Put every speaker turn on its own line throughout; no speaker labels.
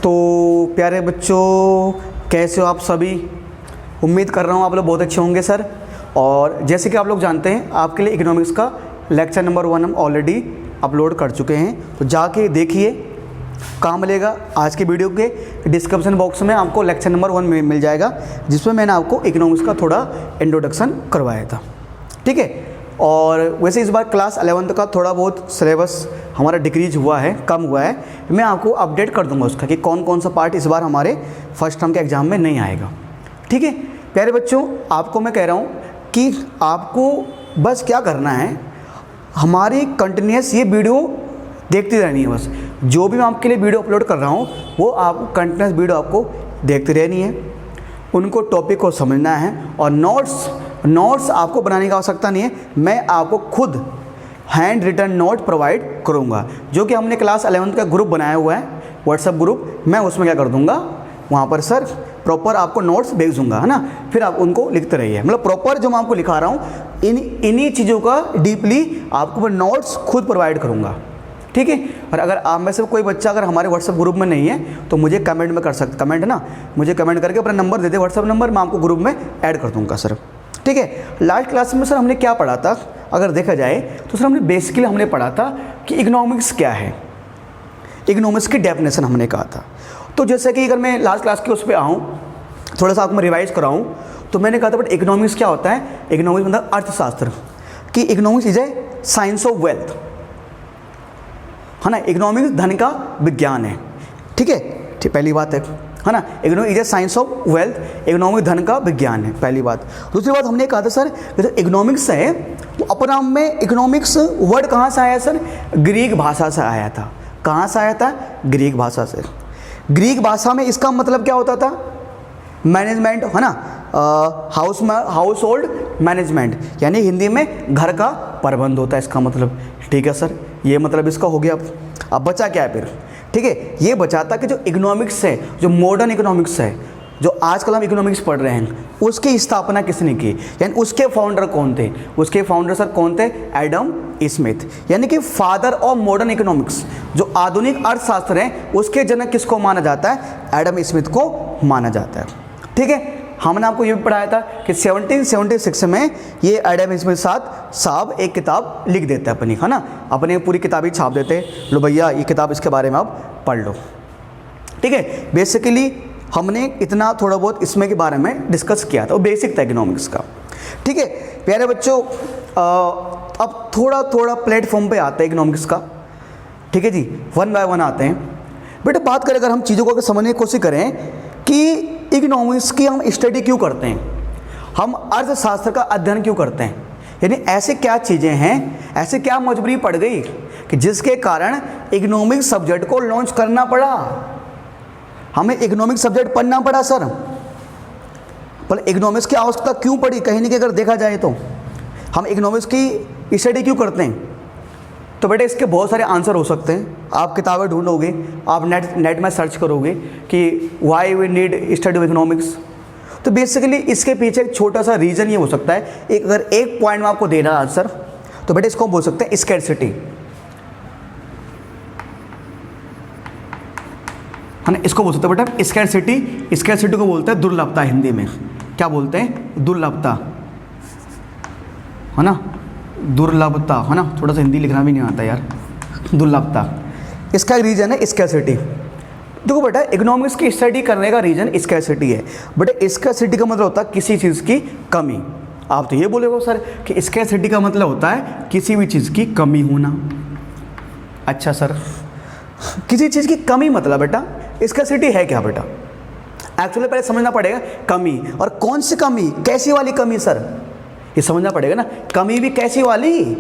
तो प्यारे बच्चों, कैसे हो आप सभी। उम्मीद कर रहा हूँ आप लोग बहुत अच्छे होंगे सर। और जैसे कि आप लोग जानते हैं, आपके लिए इकोनॉमिक्स का लेक्चर नंबर 1 हम ऑलरेडी अपलोड कर चुके हैं, तो जाके देखिए। कहाँ मिलेगा? आज के वीडियो के डिस्क्रिप्शन बॉक्स में आपको लेक्चर नंबर 1 में मिल जाएगा, जिसमें मैंने आपको इकोनॉमिक्स का थोड़ा इंट्रोडक्शन करवाया था। ठीक है। और वैसे इस बार क्लास 11th का थोड़ा बहुत सिलेबस हमारा डिक्रीज हुआ है, कम हुआ है। मैं आपको अपडेट कर दूंगा उसका कि कौन कौन सा पार्ट इस बार हमारे फर्स्ट टर्म के एग्ज़ाम में नहीं आएगा। ठीक है प्यारे बच्चों, आपको मैं कह रहा हूँ कि आपको बस क्या करना है, हमारी कंटिन्यूस ये वीडियो देखती रहनी है। बस जो भी मैं आपके लिए वीडियो अपलोड कर रहा हूँ वो आपको कंटिन्यूस वीडियो आपको देखती रहनी है, उनको टॉपिक को समझना है। और नोट्स आपको बनाने की आवश्यकता नहीं है, मैं आपको खुद हैंड रिटन नोट प्रोवाइड करूँगा, जो कि हमने क्लास 11th का ग्रुप बनाया हुआ है, व्हाट्सएप ग्रुप। मैं उसमें क्या कर दूँगा, वहाँ पर सर प्रॉपर आपको नोट्स भेज दूँगा, है ना। फिर आप उनको लिखते रहिए, मतलब प्रॉपर जो मैं आपको लिखा रहा हूँ इन्हीं चीज़ों का डीपली आपको मैं नोट्स खुद प्रोवाइड करूँगा। ठीक है। और अगर आप में से कोई बच्चा अगर हमारे व्हाट्सएप ग्रुप में नहीं है तो मुझे कमेंट में कर सकते, कमेंट है ना, मुझे कमेंट करके अपना नंबर दे दे, व्हाट्सएप नंबर, मैं आपको ग्रुप में ऐड कर दूँगा सर। ठीक है। लास्ट क्लास में सर हमने क्या पढ़ा था, अगर देखा जाए तो सर हमने बेसिकली हमने पढ़ा था कि इकोनॉमिक्स क्या है, इकोनॉमिक्स की डेफिनेशन हमने कहा था। तो जैसे कि अगर मैं लास्ट क्लास के उस पर आऊँ, थोड़ा सा आपको मैं रिवाइज कराऊँ, तो मैंने कहा था बट इकोनॉमिक्स क्या होता है। इकोनॉमिक्स मतलब अर्थशास्त्र, कि economics is a science of wealth, है ना। इकोनॉमिक्स धन का विज्ञान है। ठीक है, पहली बात है ना। Economics is a science of wealth, economics धन का विज्ञान है, पहली बात। दूसरी बात हमने कहा था सर, जो इकोनॉमिक्स है वो अपना में इकोनॉमिक्स वर्ड कहाँ से आया सर, ग्रीक भाषा से आया था। कहाँ से आया था? ग्रीक भाषा से। ग्रीक भाषा में इसका मतलब क्या होता था? मैनेजमेंट, है ना, हाउस होल्ड मैनेजमेंट, यानी हिंदी में घर का प्रबंध होता है इसका मतलब। ठीक है सर, ये मतलब इसका हो गया। अब बचा क्या है फिर? ठीक है, ये बचाता कि जो इकोनॉमिक्स है, जो मॉडर्न इकोनॉमिक्स है, जो आजकल हम इकोनॉमिक्स पढ़ रहे हैं, उसकी स्थापना किसने की, यानी उसके फाउंडर कौन थे? उसके फाउंडर सर कौन थे? एडम स्मिथ, यानी कि फादर ऑफ मॉडर्न इकोनॉमिक्स। जो आधुनिक अर्थशास्त्र है उसके जनक किसको माना जाता है? एडम स्मिथ को माना जाता है। ठीक है। हमने आपको ये भी पढ़ाया था कि 1776 में ये एडम स्मिथ साहब एक किताब लिख देते हैं अपनी, है ना, अपनी पूरी किताब ही छाप देते हैं, लो भैया ये किताब इसके बारे में आप पढ़ लो। ठीक है। बेसिकली हमने इतना थोड़ा बहुत इसमें के बारे में डिस्कस किया था, वो बेसिक था इकोनॉमिक्स का। ठीक है प्यारे बच्चों, अब थोड़ा थोड़ा प्लेटफॉर्म पे आते हैं इकोनॉमिक्स का। ठीक है जी, 1 बाय 1 आते हैं। बेटा बात करें, अगर हम चीज़ों को समझने की कोशिश करें कि इकोनॉमिक्स की हम स्टडी क्यों करते हैं, हम अर्थशास्त्र का अध्ययन क्यों करते हैं, यानी ऐसे क्या चीज़ें हैं, ऐसे क्या मजबूरी पड़ गई कि जिसके कारण इकोनॉमिक्स सब्जेक्ट को लॉन्च करना पड़ा, हमें इकोनॉमिक्स सब्जेक्ट पढ़ना पड़ा सर। पर इकोनॉमिक्स की आवश्यकता क्यों पड़ी? कहीं ना कहीं अगर देखा जाए तो हम इकोनॉमिक्स की स्टडी क्यों करते हैं? तो बेटे इसके बहुत सारे आंसर हो सकते हैं। आप किताबें ढूंढोगे, आप नेट में सर्च करोगे कि why we need study of economics, तो बेसिकली इसके पीछे एक छोटा सा रीज़न ये हो सकता है। अगर एक पॉइंट में आपको देना आंसर, तो बेटे इसको बोल सकते हैं स्कैरसिटी, है ना। इसको बोल सकते हैं बेटा स्कैरसिटी। स्कैरसिटी को बोलते हैं दुर्लभता, हिंदी में क्या बोलते हैं? दुर्लभता, है ना, दुर्लभता, है ना। थोड़ा सा हिंदी लिखना भी नहीं आता यार, दुर्लभता। इसका रीजन है स्कैरसिटी। देखो बेटा, इकोनॉमिक्स की स्टडी करने का रीजन स्कैरसिटी है। बेटा स्कैरसिटी का मतलब होता है किसी चीज़ की कमी। आप तो ये बोलेगे सर कि स्कैरसिटी का मतलब होता है किसी भी चीज़ की कमी होना। अच्छा सर, किसी चीज़ की कमी मतलब बेटा स्कैरसिटी है क्या? बेटा एक्चुअली पहले समझना पड़ेगा कमी, और कौन सी कमी, कैसी वाली कमी सर, ये समझना पड़ेगा ना। कमी भी कैसी वाली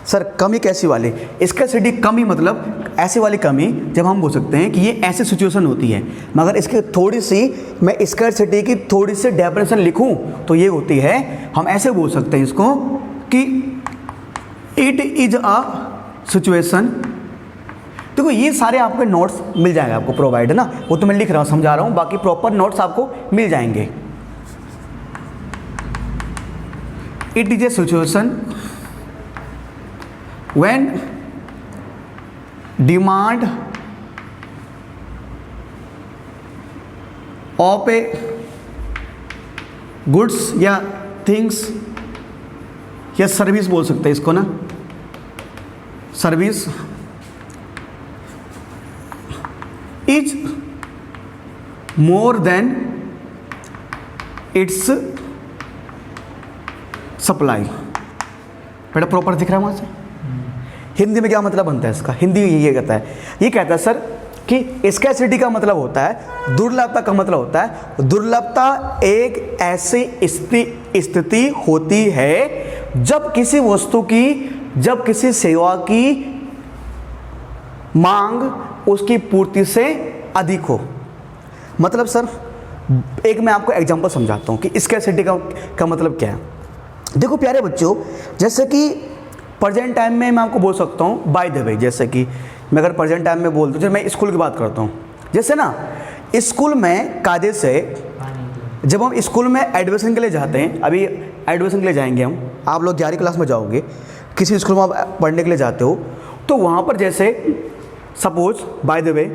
सर, कमी कैसी वाली? स्कैरसिटी कमी मतलब ऐसी वाली कमी जब हम बोल सकते हैं कि ये ऐसी सिचुएशन होती है, मगर इसके थोड़ी सी मैं स्कैरसिटी की थोड़ी सी डेफिनेशन लिखूं तो ये होती है, हम ऐसे बोल सकते हैं इसको कि इट इज अ सिचुएशन। देखो ये सारे आपके नोट्स मिल जाएंगे आपको प्रोवाइड, है ना, वो तो मैं लिख रहा हूँ, समझा रहा हूँ, बाकी प्रॉपर नोट्स आपको मिल जाएंगे। It is a situation when demand of A goods या थिंग्स या सर्विस बोल सकते हैं इसको ना, service is more than it's supply. बेटा प्रॉपर दिख रहा है वहाँ से? हिंदी में क्या मतलब बनता है इसका? हिंदी ये कहता है, ये कहता है सर कि स्कैर्सिटी का मतलब होता है, दुर्लभता का मतलब होता है, दुर्लभता एक ऐसी स्थिति होती है जब किसी वस्तु की, जब किसी सेवा की मांग उसकी पूर्ति से अधिक हो। मतलब सर एक मैं आपको एग्जांपल समझाता हूँ कि स्कैर्सिटी का मतलब क्या है। देखो प्यारे बच्चों, जैसे कि प्रेजेंट टाइम में मैं आपको बोल सकता हूँ बाय द वे, जैसे कि मैं अगर प्रेजेंट टाइम में बोल दूँ, जैसे मैं स्कूल की बात करता हूँ, जैसे ना स्कूल में कायदे से जब हम स्कूल में एडमिशन के लिए जाते हैं, अभी एडमिशन के लिए जाएंगे हम, आप लोग 11वीं क्लास में जाओगे, किसी स्कूल में आप पढ़ने के लिए जाते हो, तो वहाँ पर जैसे सपोज बाय द वे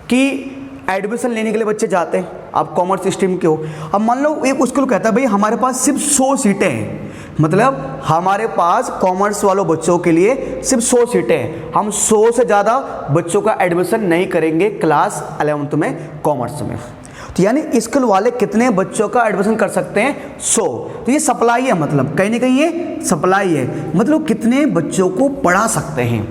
कि एडमिशन लेने के लिए बच्चे जाते हैं, आप कॉमर्स स्ट्रीम के हो, अब मान लो एक स्कूल कहता है भाई हमारे पास सिर्फ 100 सीटें हैं, मतलब हमारे पास कॉमर्स वालों बच्चों के लिए सिर्फ 100 सीटें हैं, हम 100 से ज़्यादा बच्चों का एडमिशन नहीं करेंगे क्लास 11th में कॉमर्स में। तो यानी स्कूल वाले कितने बच्चों का एडमिशन कर सकते हैं? 100। तो ये सप्लाई है, मतलब कहीं ना कहीं ये सप्लाई है, मतलब कितने बच्चों को पढ़ा सकते हैं।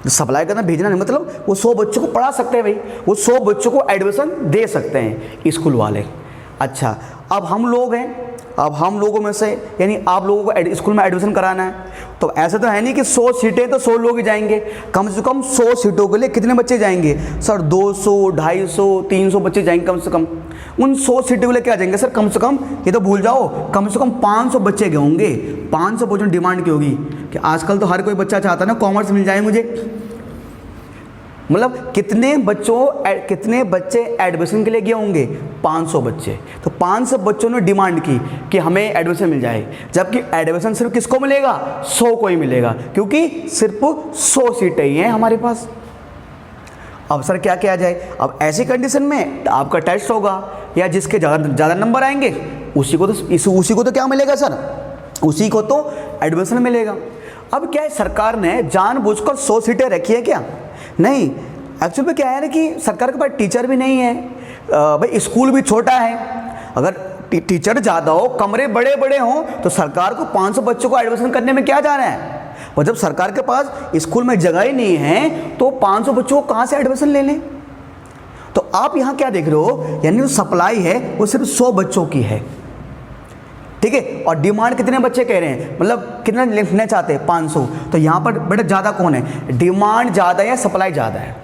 सप्लाई करना भेजना नहीं, मतलब वो 100 बच्चों को पढ़ा सकते हैं भाई, वो 100 बच्चों को एडमिशन दे सकते हैं स्कूल वाले। अच्छा, अब हम लोग हैं, अब हम लोगों में से यानी आप लोगों को स्कूल में एडमिशन कराना है, तो ऐसा तो है नहीं कि 100 सीटें तो 100 लोग ही जाएंगे, कम से कम 100 सीटों के लिए कितने बच्चे जाएंगे सर? 200, 250, 300 बच्चे जाएंगे कम से कम। उन 100 सीटों के लिए क्या जाएंगे सर? कम से कम, ये तो भूल जाओ, कम से कम 500 बच्चे गए होंगे। 500 बच्चों की डिमांड की होगी कि आजकल तो हर कोई बच्चा चाहता है ना कॉमर्स मिल जाए मुझे, मतलब कितने बच्चे एडमिशन के लिए गए होंगे? 500 बच्चे। तो 500 बच्चों ने डिमांड की कि हमें एडमिशन मिल जाए, जबकि एडमिशन सिर्फ किसको मिलेगा? 100 को ही मिलेगा, क्योंकि सिर्फ 100 सीटें ही हैं हमारे पास। अब सर क्या किया जाए? अब ऐसी कंडीशन में आपका टेस्ट होगा, या जिसके ज़्यादा नंबर आएंगे उसी को तो क्या मिलेगा सर? उसी को तो एडमिशन मिलेगा। अब क्या है, सरकार ने जानबूझकर 100 सीटें रखी है क्या? नहीं, एक्चुअल में क्या है ना कि सरकार के पास टीचर भी नहीं है भाई, स्कूल भी छोटा है, अगर टीचर ज़्यादा हो, कमरे बड़े बड़े हों, तो सरकार को 500 बच्चों को एडमिशन करने में क्या जा रहा है? और जब सरकार के पास स्कूल में जगह ही नहीं है तो 500 बच्चों को कहाँ से एडमिशन ले लें? तो आप यहाँ क्या देख रहे हो, यानी जो सप्लाई है वो सिर्फ 100 बच्चों की है, ठीक है, और डिमांड कितने बच्चे कह रहे हैं, मतलब कितना लेना चाहते हैं? 500। तो यहाँ पर बेटा ज़्यादा कौन है? डिमांड ज़्यादा या सप्लाई ज़्यादा है?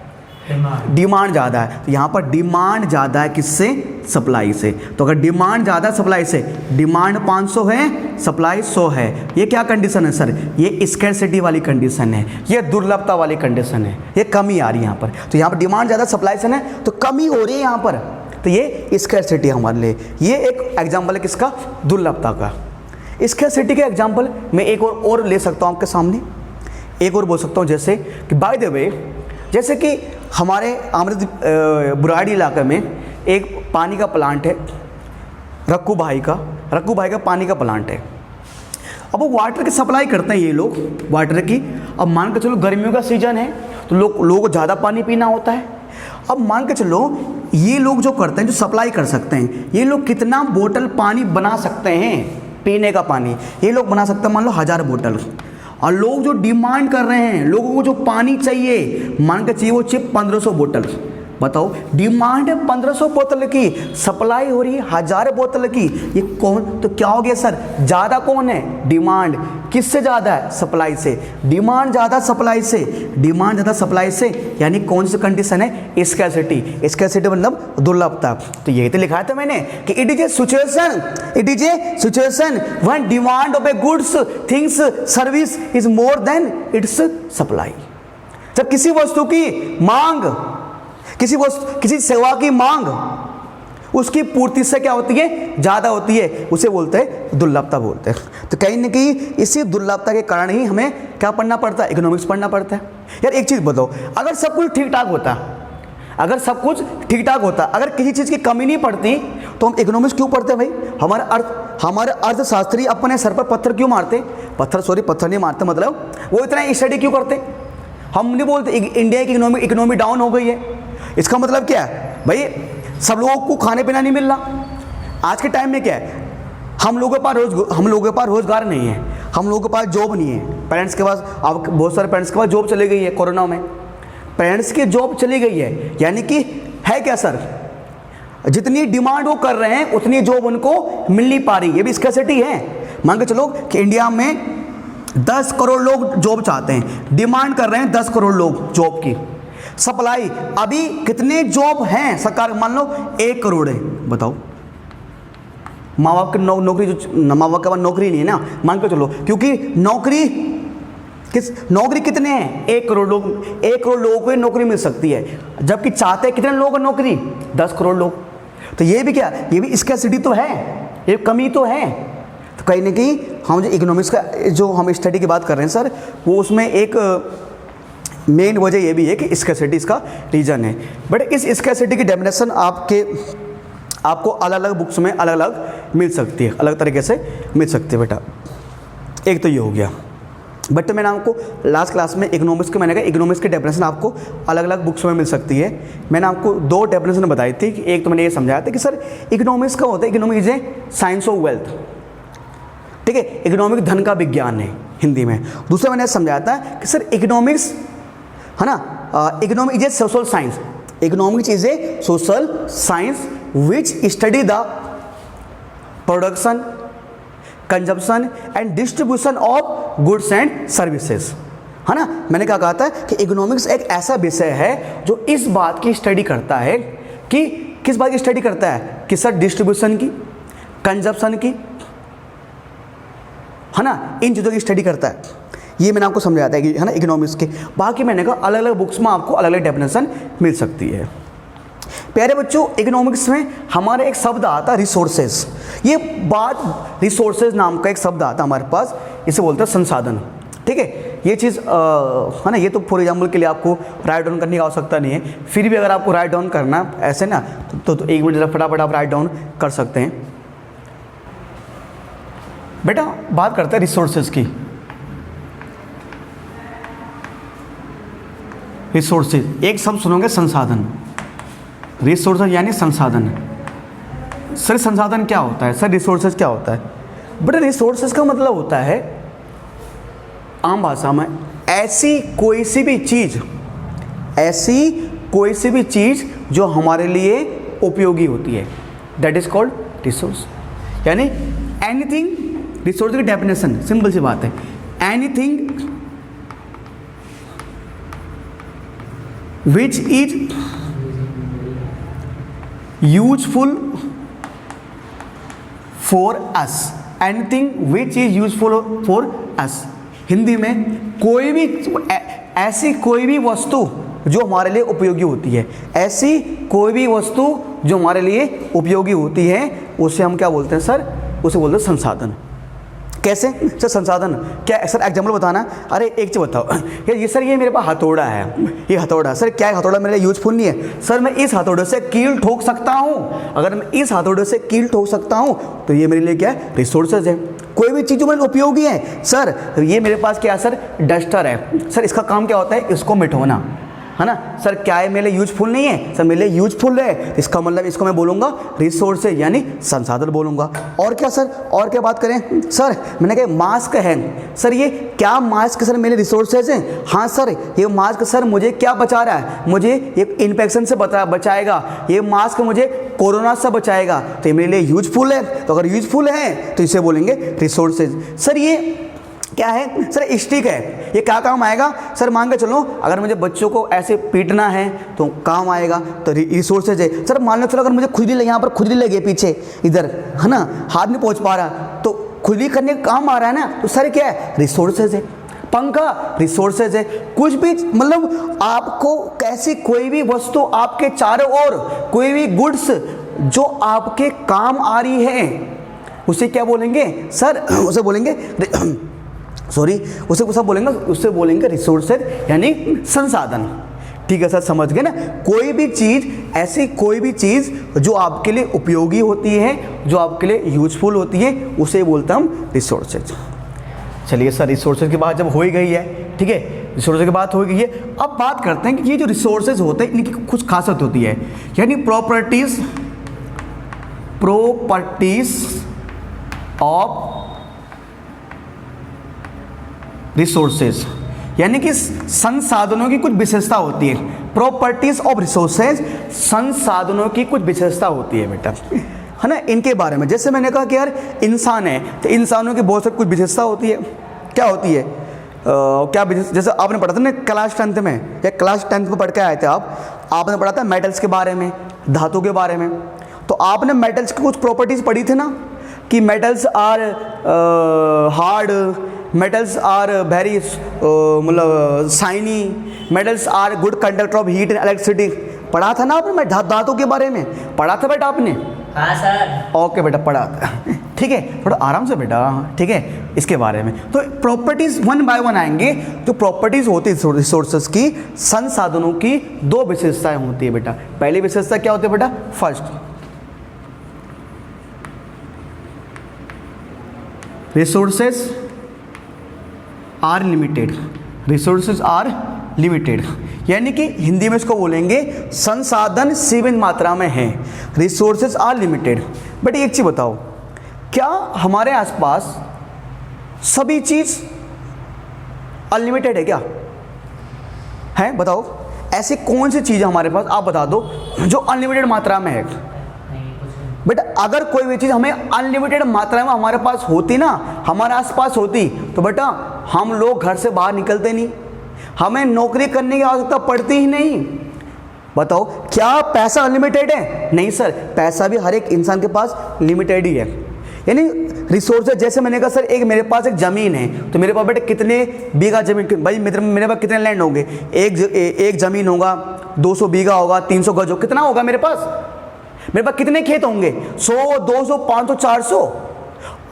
डिमांड ज़्यादा है। तो यहाँ पर डिमांड ज़्यादा है किससे? सप्लाई से। तो अगर डिमांड ज़्यादा सप्लाई से, डिमांड 500 है, सप्लाई 100 है, ये क्या कंडीशन है सर? ये स्कैर्सिटी वाली कंडीशन है, ये दुर्लभता वाली कंडीशन है, ये कमी आ रही है यहाँ पर। तो यहाँ पर डिमांड ज़्यादा सप्लाई से है, तो कमी हो रही है यहाँ पर, तो ये स्कैर्सिटी हमारे लिए। ये एक एग्जाम्पल है किसका? दुर्लभता का। स्कैर्सिटी के एग्जाम्पल मैं एक और ले सकता हूँ आपके सामने, एक और बोल सकता हूँ, जैसे कि बाय द वे, जैसे कि हमारे बुराड़ी इलाके में एक पानी का प्लांट है, रक्कू भाई का पानी का प्लांट है। अब वो वाटर की सप्लाई करते हैं ये लोग, वाटर की। अब मान के चलो गर्मियों का सीजन है तो लोगों को ज़्यादा पानी पीना होता है। अब मान के चलो ये लोग जो करते हैं, जो सप्लाई कर सकते हैं, ये लोग कितना बोतल पानी बना सकते हैं? पीने का पानी ये लोग बना सकते हैं मान लो 1000 बोतल। और लोग जो डिमांड कर रहे हैं, लोगों को जो पानी चाहिए, मान के चाहिए वो चाहिए 1500 बोतल। बताओ, डिमांड है 1500 बोतल की, सप्लाई हो रही है 1000 बोतल की, ये कौन? तो क्या हो गया सर? ज़्यादा कौन है? डिमांड। किससे ज़्यादा है? सप्लाई से। डिमांड ज़्यादा सप्लाई से, डिमांड ज़्यादा सप्लाई से, यानी कौन सी कंडीशन है? स्कैर्सिटी। स्कैर्सिटी मतलब दुर्लभता। तो यही तो लिखा था मैंने कि it is a situation when demand of A goods, things, service is more than it's supply. जब किसी वस्तु की मांग, किसी सेवा की मांग उसकी पूर्ति से क्या होती है? ज़्यादा होती है, उसे बोलते हैं दुर्लभता बोलते हैं। तो कहीं ना कहीं इसी दुर्लभता के कारण ही हमें क्या पढ़ना पड़ता है? इकोनॉमिक्स पढ़ना पड़ता है। यार एक चीज़ बताओ, अगर सब कुछ ठीक ठाक होता, अगर सब कुछ ठीक ठाक होता, अगर किसी चीज़ की कमी नहीं पड़ती तो हम इकोनॉमिक्स क्यों पढ़ते हैं भाई? हमारे अर्थशास्त्री अपने सर पर पत्थर क्यों मारते? पत्थर नहीं मारते, मतलब वो इतना स्टडी क्यों करते? हम नहीं बोलते इंडिया की इकोनॉमी डाउन हो गई है, इसका मतलब क्या है भाई? सब लोगों को खाने पीना नहीं मिल रहा। आज के टाइम में क्या है, हम लोगों के पास रोजगार नहीं है, हम लोगों के पास जॉब नहीं है। पेरेंट्स के पास, अब बहुत सारे पेरेंट्स के पास जॉब चली गई है कोरोना में, पेरेंट्स की जॉब चली गई है, यानी कि है क्या सर, जितनी डिमांड वो कर रहे हैं उतनी जॉब उनको मिल नहीं पा रही। ये भी स्कैर्सिटी है। मान के चलो कि इंडिया में 10 करोड़ लोग जॉब चाहते हैं, डिमांड कर रहे हैं 10 करोड़ लोग जॉब की। सप्लाई अभी कितने जॉब हैं सरकार, मान लो 1 करोड़ है, बताओ। माँ बाप की नौकरी, जो माँ बाप के पास नौकरी नहीं है ना, मान के चलो, क्योंकि नौकरी कितने हैं? 1 करोड़ लोग, 1 करोड़ लोगों को नौकरी मिल सकती है, जबकि चाहते हैं कितने लोग नौकरी? 10 करोड़ लोग। तो ये भी क्या, ये भी स्कैर्सिटी तो है, ये कमी तो है। तो कहीं ना कहीं हम जो इकोनॉमिक्स का जो हम स्टडी की बात कर रहे हैं सर, वो उसमें एक मेन वजह ये भी है कि स्कैर्सिटी इसका रीज़न है। बट इस स्कैर्सिटी की डेफिनेशन आपको अलग अलग बुक्स में अलग अलग मिल सकती है, अलग तरीके से मिल सकती है बेटा। एक तो ये हो गया। बट मैंने आपको लास्ट क्लास में इकोनॉमिक्स के, मैंने कहा इकोनॉमिक्स की डेफिनेशन आपको अलग अलग बुक्स में मिल सकती है। मैंने आपको 2 डेफिनेशन बताई थी कि एक तो मैंने ये समझाया था कि सर इकोनॉमिक्स का होता है, economics is a science of wealth, ठीक है, इकोनॉमिक धन का विज्ञान है हिंदी में। दूसरा मैंने समझाया था कि सर इकोनॉमिक्स है ना, economic is a social science, economics is a social science which study the production, consumption and distribution of goods and services, है ना। मैंने क्या कहा था कि इकोनॉमिक्स एक ऐसा विषय है जो इस बात की स्टडी करता है कि किस बात की स्टडी करता है कि सर डिस्ट्रीब्यूशन की, कंजप्शन की, है ना, इन चीज़ों की स्टडी करता है। ये मैंने आपको समझाया था कि है ना इकोनॉमिक्स के। बाकी मैंने कहा अलग अलग बुक्स में आपको अलग अलग डेफिनेशन मिल सकती है। प्यारे बच्चों, इकोनॉमिक्स में हमारा एक शब्द आता है रिसोर्सेज। ये बात रिसोर्सेज नाम का एक शब्द आता है हमारे पास, इसे बोलते हैं संसाधन, ठीक है। ये चीज़ है ना, ये तो फॉर एग्जाम्पल के लिए आपको राइट डाउन करने की आवश्यकता नहीं है, फिर भी अगर आपको राइट डाउन करना ऐसे ना तो 1 मिनट फटाफट आप राइट डाउन कर सकते हैं। बेटा बात करते हैं रिसोर्सेज की। रिसोर्सेज, एक शब्द सुनोगे संसाधन, रिसोर्सेज यानी संसाधन। सर संसाधन क्या होता है? सर रिसोर्सेज क्या होता है? बट रिसोर्सेज का मतलब होता है आम भाषा में ऐसी कोई सी भी चीज़ जो हमारे लिए उपयोगी होती है, दैट इज कॉल्ड रिसोर्स। यानी एनीथिंग, रिसोर्स की डेफिनेशन सिंपल सी बात है, anything which is useful for us, anything which is useful for us. Hindi में कोई भी ऐसी कोई भी वस्तु जो हमारे लिए उपयोगी होती है, ऐसी कोई भी वस्तु जो हमारे लिए उपयोगी होती है, उसे हम क्या बोलते हैं सर? उसे बोलते हैं संसाधन। कैसे सर संसाधन? क्या सर एग्जाम्पल बताना? अरे एक चीज़ बताओ यार, ये सर ये मेरे पास हथौड़ा है, ये हथौड़ा सर क्या है? हथौड़ा मेरे लिए यूजफुल नहीं है सर, मैं इस हथौड़े से कील ठोक सकता हूँ। अगर मैं इस हथौड़े से कील ठोक सकता हूँ तो ये मेरे लिए क्या है? रिसोर्सेज है। कोई भी चीज़ जो मेरे लिए उपयोगी है सर, ये मेरे पास क्या है सर? डस्टर है सर, इसका काम क्या होता है? इसको मिटाना, है ना। सर क्या है मेरे लिए यूजफुल नहीं है सर, मेरे लिए यूजफुल है, इसका मतलब इसको मैं बोलूँगा रिसोर्सेज यानी संसाधन बोलूँगा। और क्या सर? और क्या बात करें सर? मैंने कहा मास्क है सर, ये क्या मास्क सर मेरे रिसोर्सेज हैं? हाँ सर, ये मास्क सर मुझे क्या बचा रहा है? मुझे ये इन्फेक्शन से बचाएगा, ये मास्क मुझे कोरोना से बचाएगा, तो ये मेरे लिए यूजफुल है। तो अगर यूजफुल है तो इसे बोलेंगे रिसोर्सेज। सर ये क्या है सर? स्टिक है, ये क्या काम आएगा सर? मान के चलो अगर मुझे बच्चों को ऐसे पीटना है तो काम आएगा, तो रिसोर्सेज है। सर मान लो चलो अगर मुझे खुजली, यहाँ पर खुजली लगी पीछे इधर, है ना, हाथ नहीं पहुँच पा रहा, तो खुजली करने का काम आ रहा है ना, तो सर क्या है? रिसोर्सेज है। पंखा रिसोर्सेज है। कुछ भी मतलब आपको कैसी कोई भी वस्तु आपके चारों ओर, कोई भी गुड्स जो आपके काम आ रही है, उसे क्या बोलेंगे सर? उसे बोलेंगे उससे बोलेंगे रिसोर्सेज यानी संसाधन, ठीक है सर, समझ गए ना। कोई भी चीज़, ऐसी कोई भी चीज़ जो आपके लिए उपयोगी होती है, जो आपके लिए यूजफुल होती है, उसे बोलते हैं हम रिसोर्सेज। चलिए सर, रिसोर्सेज की बात जब हो ही गई है, ठीक है, रिसोर्सेज की बात हो गई है, अब बात करते हैं कि ये जो रिसोर्सेज होते हैं इनकी कुछ खासियत होती है, यानी प्रॉपर्टीज ऑफ रिसोर्सेज, यानी कि संसाधनों की कुछ विशेषता होती है। प्रॉपर्टीज ऑफ रिसोर्सेज, संसाधनों की कुछ विशेषता होती है बेटा, है ना। इनके बारे में जैसे मैंने कहा कि यार इंसान है तो इंसानों की बहुत सारी कुछ विशेषता होती है। क्या होती है? क्या जैसे आपने पढ़ा था ना क्लास 10th में, या क्लास 10th में पढ़ के आए थे आपने पढ़ा था मेटल्स के बारे में, धातु के बारे में। तो आपने मेटल्स की कुछ प्रॉपर्टीज पढ़ी थी ना, कि metals are hard, metals are very मतलब shiny, metals are good conductor of heat and electricity. पढ़ा था ना आपने धातु के बारे में, पढ़ा था बेटा आपने?
हाँ सर।
ओके बेटा, पढ़ा था, ठीक है, थोड़ा आराम से बेटा, ठीक है, इसके बारे में। तो प्रॉपर्टीज वन बाय वन आएंगे। जो प्रॉपर्टीज होती है रिसोर्सेज की, संसाधनों की दो विशेषताएं होती है बेटा। पहली विशेषता क्या होती है बेटा? First, resources are limited, resources are limited, यानी कि हिंदी में इसको बोलेंगे संसाधन सीमित मात्रा में है, रिसोर्सेज आर लिमिटेड। बट एक चीज़ बताओ, क्या हमारे आसपास सभी चीज़ अनलिमिटेड है क्या? है, बताओ ऐसी कौन सी चीज़ हमारे पास, आप बता दो, जो अनलिमिटेड मात्रा में है। बेटा अगर कोई भी चीज़ हमें अनलिमिटेड मात्रा में हमारे पास होती ना, हमारे आसपास होती, तो बेटा हम लोग घर से बाहर निकलते नहीं, हमें नौकरी करने की आवश्यकता पड़ती ही नहीं। बताओ क्या पैसा अनलिमिटेड है? नहीं सर, पैसा भी हर एक इंसान के पास लिमिटेड ही है। यानी रिसोर्सेज, जैसे मैंने कहा सर एक मेरे पास एक ज़मीन है, तो मेरे पास बेटा कितने बीघा ज़मीन, भाई मेरे पास कितने लैंड होंगे? एक ज़मीन होगा, 200 बीघा होगा, 300 गज हो, कितना होगा मेरे पास? मेरे पास कितने खेत होंगे? 100, 200, 500, 400,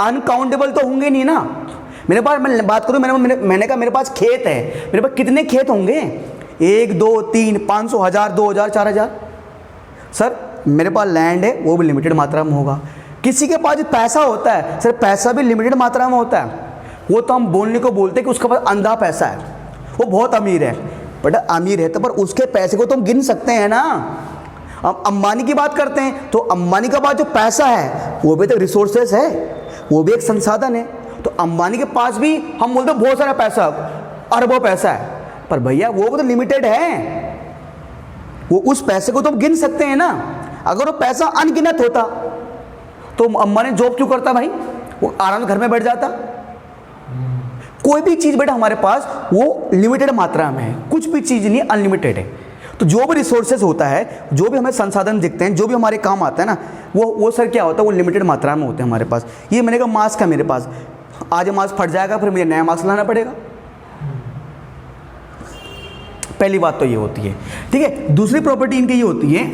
अनकाउंटेबल तो होंगे नहीं ना। मेरे पास, मैं बात करूँ, मैंने कहा मेरे पास खेत है, मेरे पास कितने खेत होंगे? 1, 2, 3, 500, 1000, 2000, 4000। सर मेरे पास लैंड है, वो भी लिमिटेड मात्रा में होगा। किसी के पास पैसा होता है, सर पैसा भी लिमिटेड मात्रा में होता है। वो तो हम बोलने को बोलते हैं कि उसके पास अंधा पैसा है, वो बहुत अमीर है। बट अमीर है तो पर उसके पैसे को तो हम गिन सकते हैं ना। हम अंबानी की बात करते हैं, तो अंबानी के पास जो पैसा है वो भी तो रिसोर्सेस है, वो भी एक संसाधन है। तो अंबानी के पास भी हम बोलते हैं बहुत सारा पैसा, अरबों पैसा है, पर भैया वो तो लिमिटेड है। वो उस पैसे को तो हम गिन सकते हैं ना। अगर वो पैसा अनगिनत होता तो अंबानी जॉब क्यों करता भाई? वो आराम से घर में बैठ जाता। कोई भी चीज़ बेटा हमारे पास वो लिमिटेड मात्रा में है, कुछ भी चीज़ नहीं अनलिमिटेड है। तो जो भी रिसोर्सेज होता है, जो भी हमें संसाधन दिखते हैं, जो भी हमारे काम आता है ना, वो सर क्या होता है? वो लिमिटेड मात्रा में होते हैं हमारे पास। ये मैंने कहा मास्क है मेरे पास, आज मास्क फट जाएगा, फिर मुझे नया मास्क लाना पड़ेगा। पहली बात तो ये होती है, ठीक है। दूसरी प्रॉपर्टी इनकी ये होती है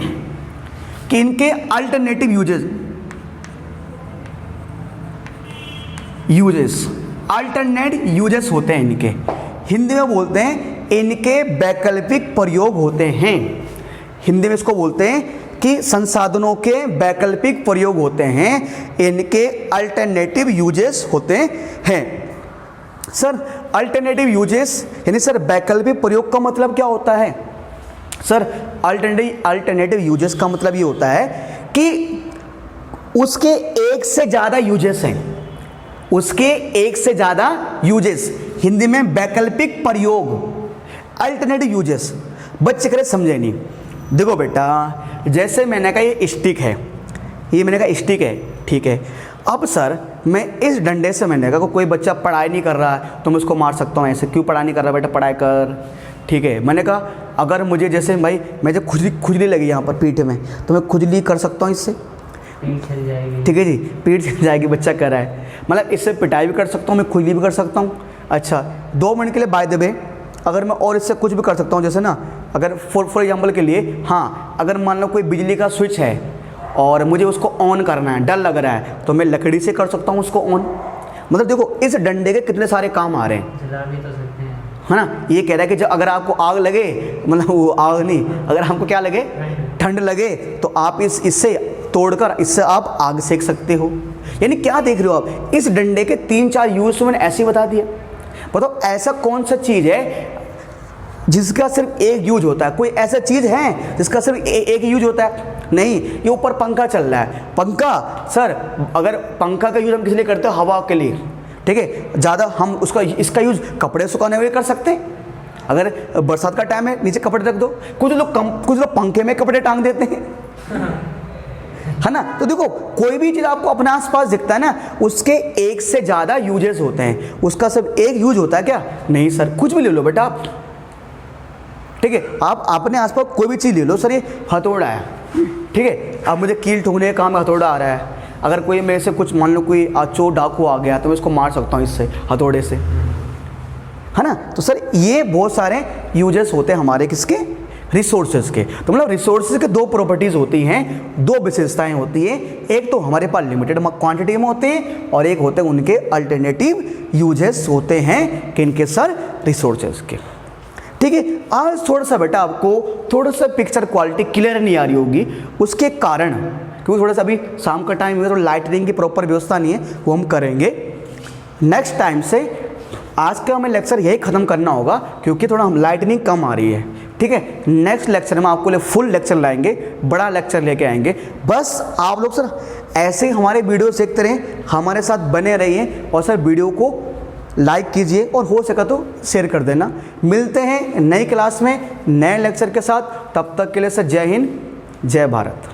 कि इनके अल्टरनेटिव अल्टरनेट यूजेस होते हैं इनके। हिंदी में बोलते हैं इनके वैकल्पिक प्रयोग होते हैं। हिंदी में इसको बोलते हैं कि संसाधनों के वैकल्पिक प्रयोग होते हैं, इनके अल्टरनेटिव यूजेस होते हैं। सर अल्टरनेटिव यूजेस यानी सर वैकल्पिक प्रयोग का मतलब क्या होता है? सर अल्टरनेटिव यूजेस का मतलब ये होता है कि उसके एक से ज़्यादा यूजेस हैं, उसके एक से ज़्यादा यूजेस, हिंदी में वैकल्पिक प्रयोग, अल्टरनेटिव यूजेस। बच्चे करे समझे नहीं। देखो बेटा, जैसे मैंने कहा ये स्टिक है, ये मैंने कहा स्टिक है, ठीक है। अब सर मैं इस डंडे से, मैंने कहा कोई बच्चा पढ़ाई नहीं कर रहा है तो मैं उसको मार सकता हूँ ऐसे, क्यों पढ़ाई नहीं कर रहा बेटा, पढ़ाई कर, ठीक है। मैंने कहा अगर मुझे जैसे भाई मुझे खुजली लगी यहाँ पर पीठ में, तो मैं खुजली कर सकता हूँ इससे,
पीठ चल जाएगी,
ठीक है जी, पीठ चल जाएगी, बच्चा कर रहा है, मतलब इससे पिटाई भी कर सकता हूँ, मैं खुजली भी कर सकता हूँ। अच्छा 2 मिनट के लिए बाय द वे अगर मैं और इससे कुछ भी कर सकता हूँ, जैसे ना अगर फॉर एग्जाम्पल के लिए, हाँ अगर मान लो कोई बिजली का स्विच है और मुझे उसको ऑन करना है, डर लग रहा है, तो मैं लकड़ी से कर सकता हूँ उसको ऑन। मतलब देखो इस डंडे के कितने सारे काम आ रहे हैं।
जला भी तो सकते हैं।
है ना। ये कह रहा है कि जब अगर आपको आग लगे, मतलब वो आग नहीं, अगर हमको क्या लगे, ठंड लगे, तो आप इससे तोड़कर इससे आप आग सेक सकते हो। यानी क्या देख रहे हो आप, इस डंडे के 3-4 यूज मैंने ऐसे ही बता दिया। बताओ ऐसा कौन सा चीज़ है जिसका सिर्फ एक यूज होता है? कोई ऐसा चीज़ है जिसका सिर्फ एक यूज होता है? नहीं। ये ऊपर पंखा चल रहा है, पंखा सर, अगर पंखा का यूज हम किस लिए करते हैं? हवा के लिए, ठीक है। ज़्यादा हम इसका यूज कपड़े सुखाने में कर सकते हैं। अगर बरसात का टाइम है, नीचे कपड़े रख दो। कुछ लोग पंखे में कपड़े टांग देते हैं, है ना। तो देखो, कोई भी चीज़ आपको अपने आसपास दिखता है ना, उसके एक से ज़्यादा यूजेस होते हैं। उसका सिर्फ एक यूज होता है क्या? नहीं सर। कुछ भी ले लो बेटा आप, ठीक है। आप अपने आसपास कोई भी चीज़ ले लो। सर ये हथौड़ा है, ठीक है। अब मुझे कील ठोकने का काम हथौड़ा आ रहा है। अगर कोई मेरे से कुछ, मान लो कोई चोर डाकू आ गया, तो मैं इसको मार सकता हूँ इससे, हथौड़े से, है ना। तो सर ये बहुत सारे यूजेस होते हैं हमारे किसके? रिसोर्सेज के। तो मतलब रिसोर्सेज के दो प्रॉपर्टीज़ होती हैं, दो विशेषताएं होती हैं। एक तो हमारे पास लिमिटेड क्वांटिटी में होते हैं, और एक होते हैं उनके अल्टरनेटिव यूजेस होते हैं किनके सर? रिसोर्सेज के, ठीक है। आज थोड़ा सा बेटा आपको थोड़ा सा पिक्चर क्वालिटी क्लियर नहीं आ रही होगी, उसके कारण, क्योंकि थोड़ा सा अभी शाम का टाइम है तो लाइटनिंग की प्रॉपर व्यवस्था नहीं है, वो हम करेंगे नेक्स्ट टाइम से। आज का हमें लेक्चर यही ख़त्म करना होगा, क्योंकि थोड़ा हम लाइटनिंग कम आ रही है, ठीक है। नेक्स्ट लेक्चर में आपको लिए फुल लेक्चर लाएंगे, बड़ा लेक्चर लेके आएंगे। बस आप लोग सर ऐसे ही हमारे वीडियो देखते रहें, हमारे साथ बने रहिए, और सर वीडियो को लाइक कीजिए, और हो सका तो शेयर कर देना। मिलते हैं नई क्लास में नए लेक्चर के साथ। तब तक के लिए सर जय हिंद, जय भारत।